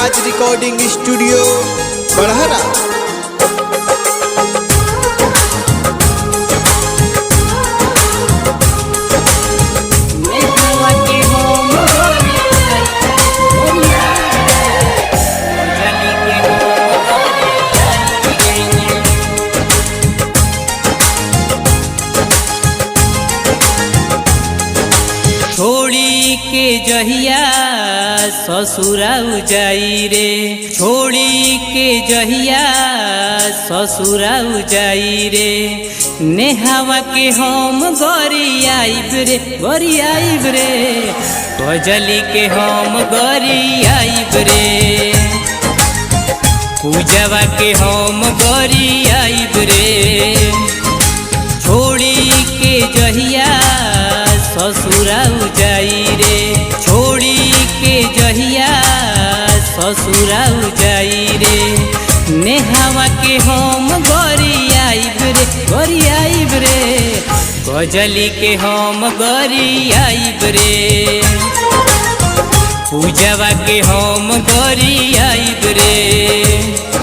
राज recording studio बढ़हरा। छोड़ी के जहिया ससुरा जाई रे, छोड़ी के जहिया ससुरा जाई रे, नेहावा के हम गरी आइब रे, गरी आइब रे, गजली के हम गरी आइब रे, पूजवा के हम गरी आइब रे। छोड़ी के जहिया ससुरा जाई रे, छोड़ी के जहिया ससुरा जाई रे, नेहावा के हम गरी आइब रे, गरी आइब रे, गजली के हम गरी आइब रे, पूजवा के हम गरी आइब रे।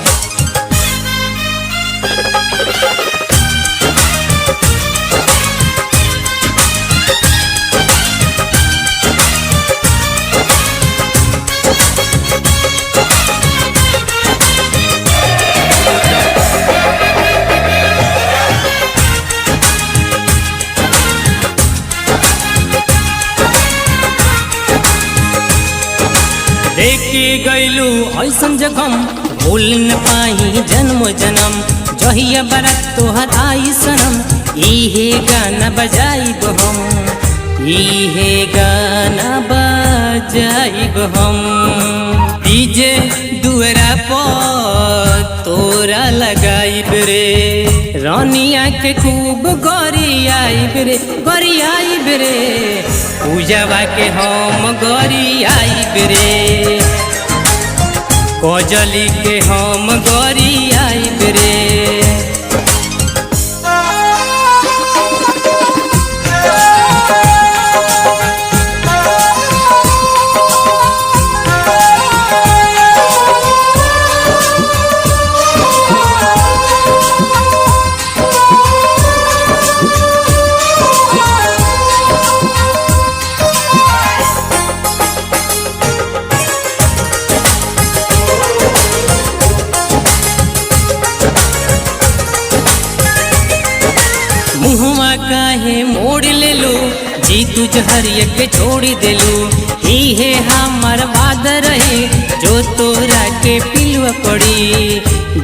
देखे गैलू ऐसन जखम भूल न पाही जन्म जन्म, जहिया बरत तोहर आई सनम, इहे गाना बजाइब हम, इहे गाना बजाइब हम, डीजे दुअरा पर तोरा लगाइब रे, रानिया के खूब गरी आइब रे, गरी आइब रे, पूजवा के हम गरी आइब रे, गजली के हम गरी आइब रे। मुहवा काहे मोड़ ले लो, जी तू जहरिया के छोड़ दे लो, ही है हमार वाद रहे, जो तोरा के पिलुआ पड़ी,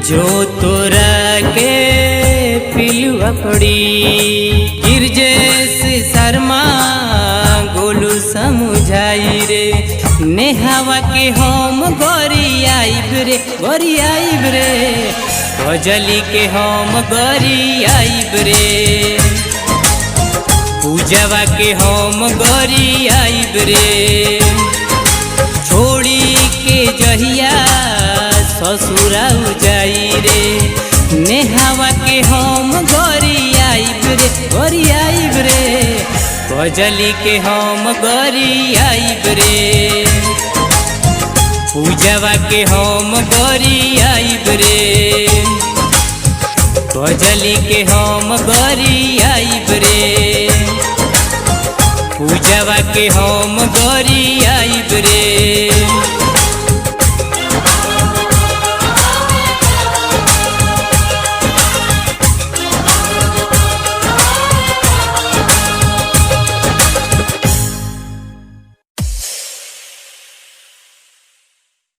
जो तोरा के पिलुआ पड़ी, गिरजेश शर्मा गोलू समझाई रे, नेहावा के हम गरी आइब रे, गरी आइब रे, गजली के हम गरी आइब रे, पूजवा के हम गरी आइब रे। छोड़ी के जहिया ससुरा जाई रे, नेहावा के हम गरी आइब रे, गरी आइब रे, गजली के हम गरी आइब रे, पूजवा के हम गरी आइब रे, गजली के हम गरी आइब रे, पूजवा के हम गरी आइब रे।